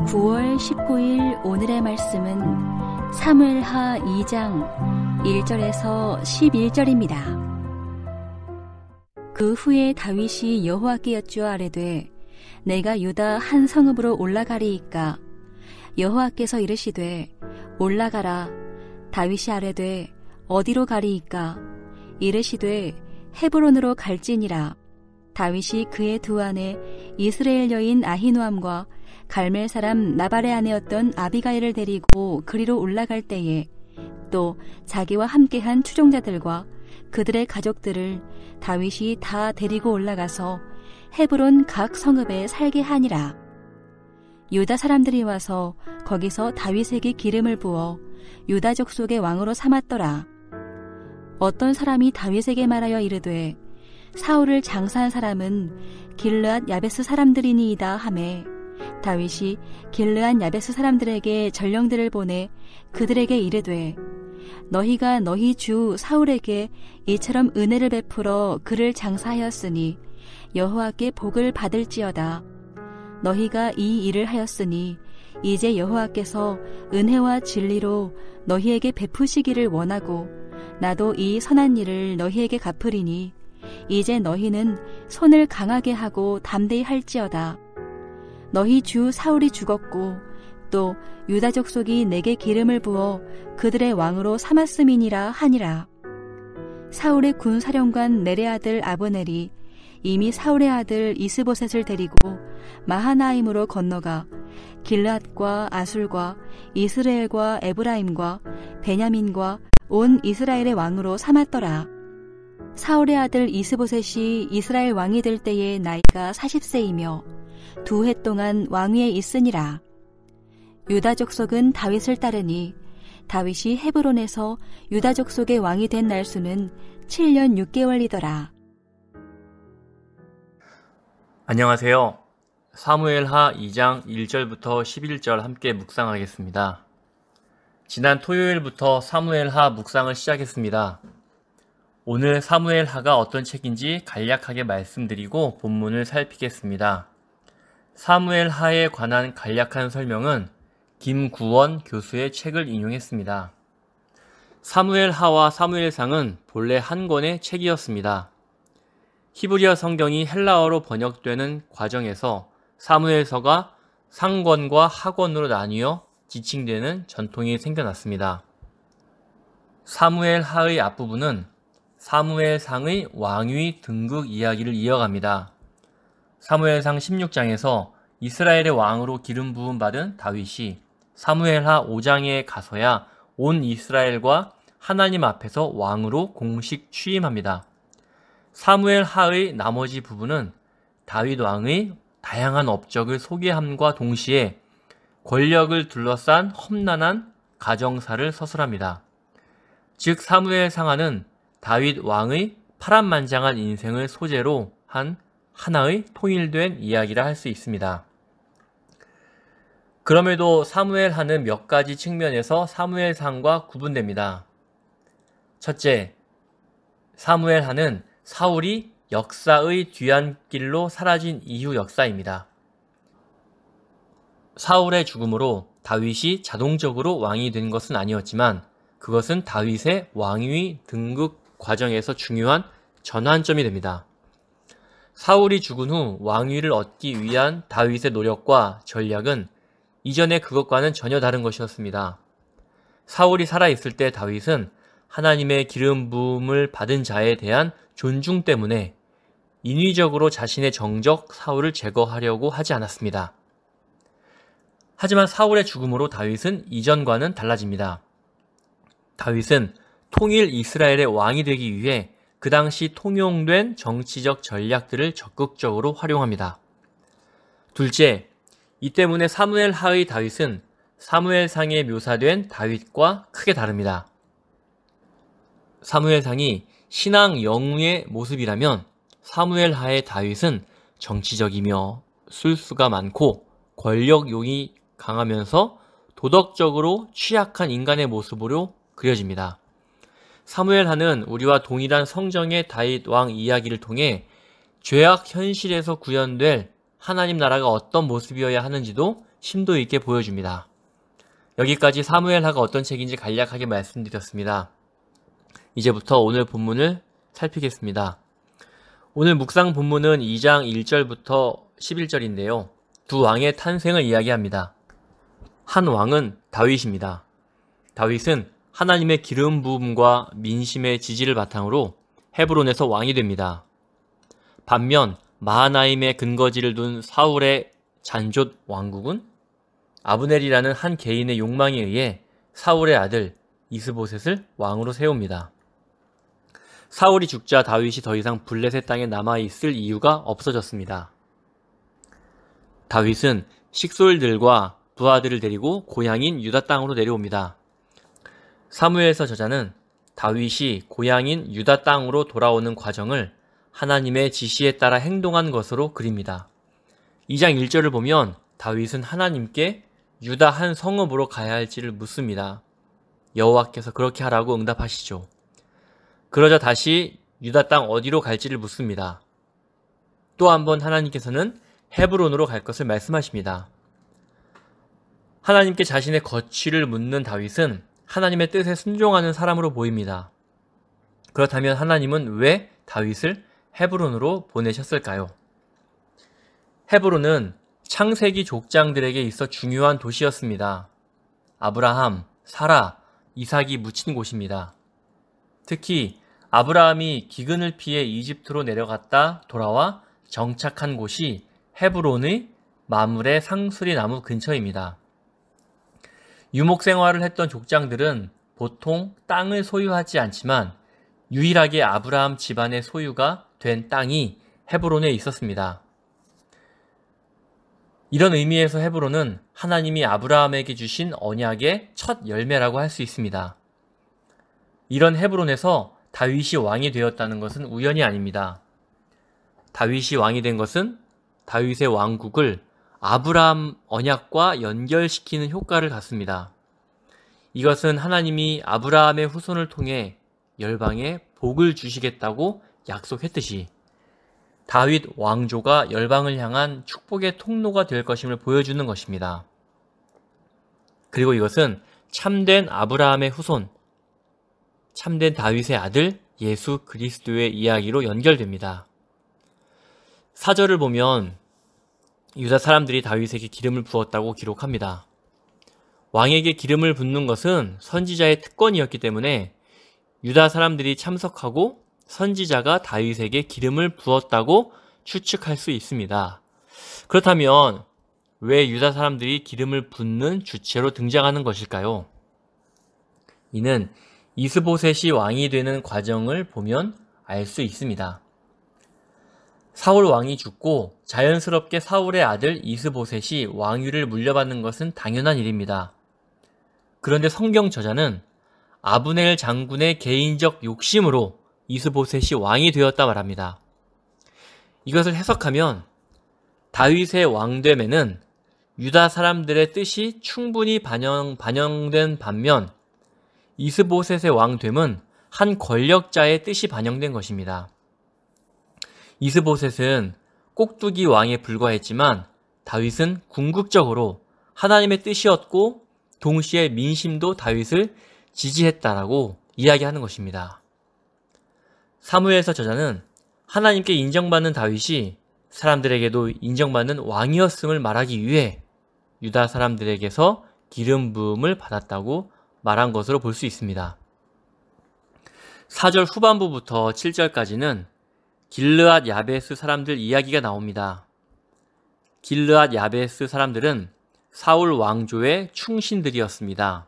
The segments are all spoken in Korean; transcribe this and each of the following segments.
9월 19일 오늘의 말씀은 사무엘하 2장 1절에서 11절입니다. 그 후에 다윗이 여호와께 여쭈어 아뢰되 내가 유다 한 성읍으로 올라가리이까 여호와께서 이르시되 올라가라. 다윗이 아뢰되 어디로 가리이까 이르시되 헤브론으로 갈지니라. 다윗이 그의 두 아내 이스라엘 여인 아히노암과 갈멜 사람 나발의 아내였던 아비가일을 데리고 그리로 올라갈 때에 또 자기와 함께한 추종자들과 그들의 가족들을 다윗이 다 데리고 올라가서 헤브론 각 성읍에 살게 하니라. 유다 사람들이 와서 거기서 다윗에게 기름을 부어 유다 족속의 왕으로 삼았더라. 어떤 사람이 다윗에게 말하여 이르되 사울을 장사한 사람은 길르앗 야베스 사람들이니이다 하매 다윗이 길르앗 야베스 사람들에게 전령들을 보내 그들에게 이르되 너희가 너희 주 사울에게 이처럼 은혜를 베풀어 그를 장사하였으니 여호와께 복을 받을지어다. 너희가 이 일을 하였으니 이제 여호와께서 은혜와 진리로 너희에게 베푸시기를 원하고 나도 이 선한 일을 너희에게 갚으리니 이제 너희는 손을 강하게 하고 담대히 할지어다. 너희 주 사울이 죽었고 또 유다 족속이 내게 기름을 부어 그들의 왕으로 삼았음이니라 하니라. 사울의 군사령관 넬의 아들 아브넬이 이미 사울의 아들 이스보셋을 데리고 마하나임으로 건너가 길르앗과 아술과 이스라엘과 에브라임과 베냐민과 온 이스라엘의 왕으로 삼았더라. 사울의 아들 이스보셋이 이스라엘 왕이 될 때의 나이가 40세이며 2해 동안 왕위에 있으니라. 유다 족속은 다윗을 따르니 다윗이 헤브론에서 유다 족속의 왕이 된 날수는 7년 6개월이더라. 안녕하세요. 사무엘하 2장 1절부터 11절 함께 묵상하겠습니다. 지난 토요일부터 사무엘하 묵상을 시작했습니다. 오늘 사무엘하가 어떤 책인지 간략하게 말씀드리고 본문을 살피겠습니다. 사무엘하에 관한 간략한 설명은 김구원 교수의 책을 인용했습니다. 사무엘하와 사무엘상은 본래 한 권의 책이었습니다. 히브리어 성경이 헬라어로 번역되는 과정에서 사무엘서가 상권과 하권으로 나뉘어 지칭되는 전통이 생겨났습니다. 사무엘하의 앞부분은 사무엘상의 왕위 등극 이야기를 이어갑니다. 사무엘상 16장에서 이스라엘의 왕으로 기름 부음 받은 다윗이 사무엘하 5장에 가서야 온 이스라엘과 하나님 앞에서 왕으로 공식 취임합니다. 사무엘하의 나머지 부분은 다윗 왕의 다양한 업적을 소개함과 동시에 권력을 둘러싼 험난한 가정사를 서술합니다. 즉 사무엘상하는 다윗 왕의 파란만장한 인생을 소재로 한 하나의 통일된 이야기라 할 수 있습니다. 그럼에도 사무엘하는 몇 가지 측면에서 사무엘상과 구분됩니다. 첫째, 사무엘하는 사울이 역사의 뒤안길로 사라진 이후 역사입니다. 사울의 죽음으로 다윗이 자동적으로 왕이 된 것은 아니었지만 그것은 다윗의 왕위 등극 과정에서 중요한 전환점이 됩니다. 사울이 죽은 후 왕위를 얻기 위한 다윗의 노력과 전략은 이전의 그것과는 전혀 다른 것이었습니다. 사울이 살아있을 때 다윗은 하나님의 기름 부음을 받은 자에 대한 존중 때문에 인위적으로 자신의 정적 사울을 제거하려고 하지 않았습니다. 하지만 사울의 죽음으로 다윗은 이전과는 달라집니다. 다윗은 통일 이스라엘의 왕이 되기 위해 그 당시 통용된 정치적 전략들을 적극적으로 활용합니다. 둘째, 이 때문에 사무엘하의 다윗은 사무엘상에 묘사된 다윗과 크게 다릅니다. 사무엘상이 신앙 영웅의 모습이라면 사무엘하의 다윗은 정치적이며 술수가 많고 권력욕이 강하면서 도덕적으로 취약한 인간의 모습으로 그려집니다. 사무엘하는 우리와 동일한 성경의 다윗 왕 이야기를 통해 죄악 현실에서 구현될 하나님 나라가 어떤 모습이어야 하는지도 심도 있게 보여줍니다. 여기까지 사무엘하가 어떤 책인지 간략하게 말씀드렸습니다. 이제부터 오늘 본문을 살피겠습니다. 오늘 묵상 본문은 2장 1절부터 11절인데요. 두 왕의 탄생을 이야기합니다. 한 왕은 다윗입니다. 다윗은 하나님의 기름 부음과 민심의 지지를 바탕으로 헤브론에서 왕이 됩니다. 반면 마하나임의 근거지를 둔 사울의 잔존 왕국은 아브넬이라는 한 개인의 욕망에 의해 사울의 아들 이스보셋을 왕으로 세웁니다. 사울이 죽자 다윗이 더 이상 블레셋 땅에 남아있을 이유가 없어졌습니다. 다윗은 식솔들과 부하들을 데리고 고향인 유다 땅으로 내려옵니다. 사무엘서 저자는 다윗이 고향인 유다 땅으로 돌아오는 과정을 하나님의 지시에 따라 행동한 것으로 그립니다. 2장 1절을 보면 다윗은 하나님께 유다 한 성읍으로 가야 할지를 묻습니다. 여호와께서 그렇게 하라고 응답하시죠. 그러자 다시 유다 땅 어디로 갈지를 묻습니다. 또 한 번 하나님께서는 헤브론으로 갈 것을 말씀하십니다. 하나님께 자신의 거취를 묻는 다윗은 하나님의 뜻에 순종하는 사람으로 보입니다. 그렇다면 하나님은 왜 다윗을 헤브론으로 보내셨을까요? 헤브론은 창세기 족장들에게 있어 중요한 도시였습니다. 아브라함, 사라, 이삭이 묻힌 곳입니다. 특히 아브라함이 기근을 피해 이집트로 내려갔다 돌아와 정착한 곳이 헤브론의 마물의 상수리 나무 근처입니다. 유목 생활을 했던 족장들은 보통 땅을 소유하지 않지만 유일하게 아브라함 집안의 소유가 된 땅이 헤브론에 있었습니다. 이런 의미에서 헤브론은 하나님이 아브라함에게 주신 언약의 첫 열매라고 할 수 있습니다. 이런 헤브론에서 다윗이 왕이 되었다는 것은 우연이 아닙니다. 다윗이 왕이 된 것은 다윗의 왕국을 아브라함 언약과 연결시키는 효과를 갖습니다. 이것은 하나님이 아브라함의 후손을 통해 열방에 복을 주시겠다고 약속했듯이 다윗 왕조가 열방을 향한 축복의 통로가 될 것임을 보여주는 것입니다. 그리고 이것은 참된 아브라함의 후손, 참된 다윗의 아들 예수 그리스도의 이야기로 연결됩니다. 4절을 보면 유다 사람들이 다윗에게 기름을 부었다고 기록합니다. 왕에게 기름을 붓는 것은 선지자의 특권이었기 때문에 유다 사람들이 참석하고 선지자가 다윗에게 기름을 부었다고 추측할 수 있습니다. 그렇다면 왜 유다 사람들이 기름을 붓는 주체로 등장하는 것일까요? 이는 이스보셋이 왕이 되는 과정을 보면 알 수 있습니다. 사울 왕이 죽고 자연스럽게 사울의 아들 이스보셋이 왕위를 물려받는 것은 당연한 일입니다. 그런데 성경 저자는 아브넬 장군의 개인적 욕심으로 이스보셋이 왕이 되었다 말합니다. 이것을 해석하면 다윗의 왕됨에는 유다 사람들의 뜻이 충분히 반영된 반면 이스보셋의 왕됨은 한 권력자의 뜻이 반영된 것입니다. 이스보셋은 꼭두기 왕에 불과했지만 다윗은 궁극적으로 하나님의 뜻이었고 동시에 민심도 다윗을 지지했다라고 이야기하는 것입니다. 사무엘서 저자는 하나님께 인정받는 다윗이 사람들에게도 인정받는 왕이었음을 말하기 위해 유다 사람들에게서 기름 부음을 받았다고 말한 것으로 볼 수 있습니다. 4절 후반부부터 7절까지는 길르앗 야베스 사람들 이야기가 나옵니다. 길르앗 야베스 사람들은 사울 왕조의 충신들이었습니다.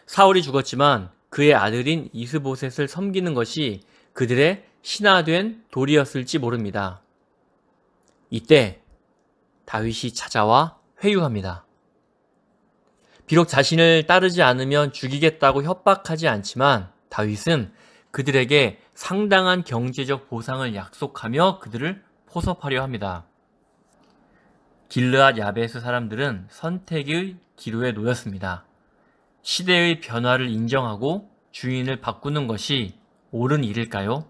사울이 죽었지만 그의 아들인 이스보셋을 섬기는 것이 그들의 신하된 도리였을지 모릅니다. 이때 다윗이 찾아와 회유합니다. 비록 자신을 따르지 않으면 죽이겠다고 협박하지 않지만 다윗은 그들에게 상당한 경제적 보상을 약속하며 그들을 포섭하려 합니다. 길르앗 야베스 사람들은 선택의 기로에 놓였습니다. 시대의 변화를 인정하고 주인을 바꾸는 것이 옳은 일일까요?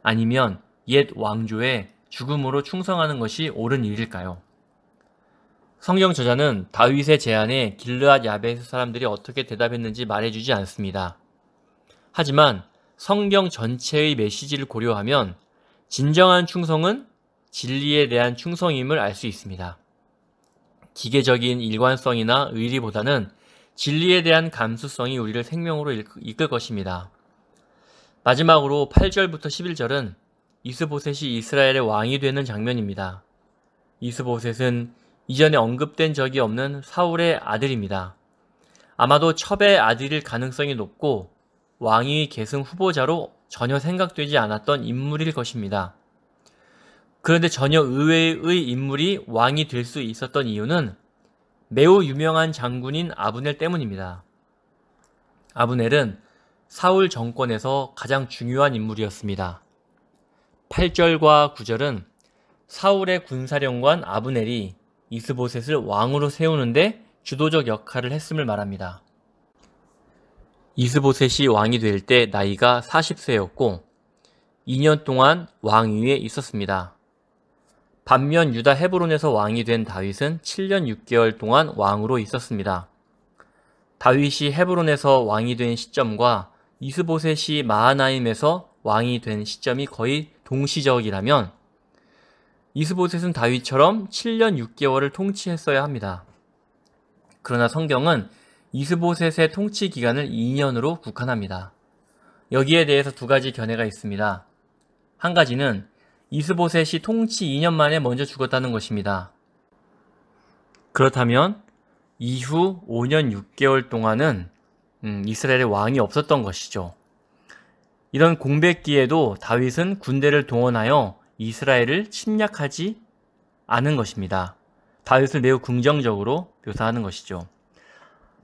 아니면 옛 왕조의 죽음으로 충성하는 것이 옳은 일일까요? 성경 저자는 다윗의 제안에 길르앗 야베스 사람들이 어떻게 대답했는지 말해주지 않습니다. 하지만 성경 전체의 메시지를 고려하면 진정한 충성은 진리에 대한 충성임을 알 수 있습니다. 기계적인 일관성이나 의리보다는 진리에 대한 감수성이 우리를 생명으로 이끌 것입니다. 마지막으로 8절부터 11절은 이스보셋이 이스라엘의 왕이 되는 장면입니다. 이스보셋은 이전에 언급된 적이 없는 사울의 아들입니다. 아마도 첩의 아들일 가능성이 높고 왕위 계승 후보자로 전혀 생각되지 않았던 인물일 것입니다. 그런데 전혀 의외의 인물이 왕이 될 수 있었던 이유는 매우 유명한 장군인 아브넬 때문입니다. 아브넬은 사울 정권에서 가장 중요한 인물이었습니다. 8절과 9절은 사울의 군사령관 아브넬이 이스보셋을 왕으로 세우는데 주도적 역할을 했음을 말합니다. 이스보셋이 왕이 될 때 나이가 40세였고 2년 동안 왕위에 있었습니다. 반면 유다 헤브론에서 왕이 된 다윗은 7년 6개월 동안 왕으로 있었습니다. 다윗이 헤브론에서 왕이 된 시점과 이스보셋이 마하나임에서 왕이 된 시점이 거의 동시적이라면 이스보셋은 다윗처럼 7년 6개월을 통치했어야 합니다. 그러나 성경은 이스보셋의 통치 기간을 2년으로 국한합니다. 여기에 대해서 두 가지 견해가 있습니다. 한 가지는 이스보셋이 통치 2년 만에 먼저 죽었다는 것입니다. 그렇다면 이후 5년 6개월 동안은 이스라엘의 왕이 없었던 것이죠. 이런 공백기에도 다윗은 군대를 동원하여 이스라엘을 침략하지 않은 것입니다. 다윗을 매우 긍정적으로 묘사하는 것이죠.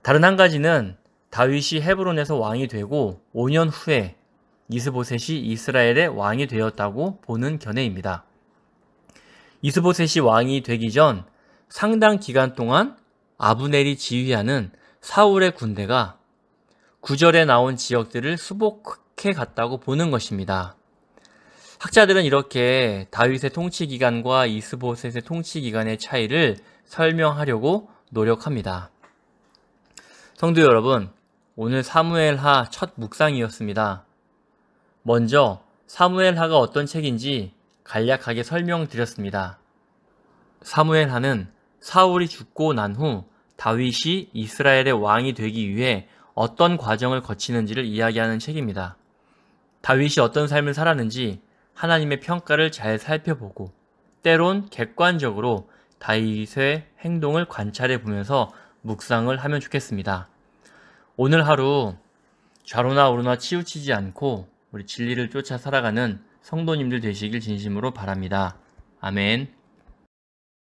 다른 한 가지는 다윗이 헤브론에서 왕이 되고 5년 후에 이스보셋이 이스라엘의 왕이 되었다고 보는 견해입니다. 이스보셋이 왕이 되기 전 상당 기간 동안 아브넬이 지휘하는 사울의 군대가 구절에 나온 지역들을 수복해 갔다고 보는 것입니다. 학자들은 이렇게 다윗의 통치 기간과 이스보셋의 통치 기간의 차이를 설명하려고 노력합니다. 성도 여러분, 오늘 사무엘하 첫 묵상이었습니다. 먼저 사무엘하가 어떤 책인지 간략하게 설명드렸습니다. 사무엘하는 사울이 죽고 난 후 다윗이 이스라엘의 왕이 되기 위해 어떤 과정을 거치는지를 이야기하는 책입니다. 다윗이 어떤 삶을 살았는지 하나님의 평가를 잘 살펴보고 때론 객관적으로 다윗의 행동을 관찰해 보면서 묵상을 하면 좋겠습니다. 오늘 하루 좌로나 우로나 치우치지 않고 우리 진리를 쫓아 살아가는 성도님들 되시길 진심으로 바랍니다. 아멘.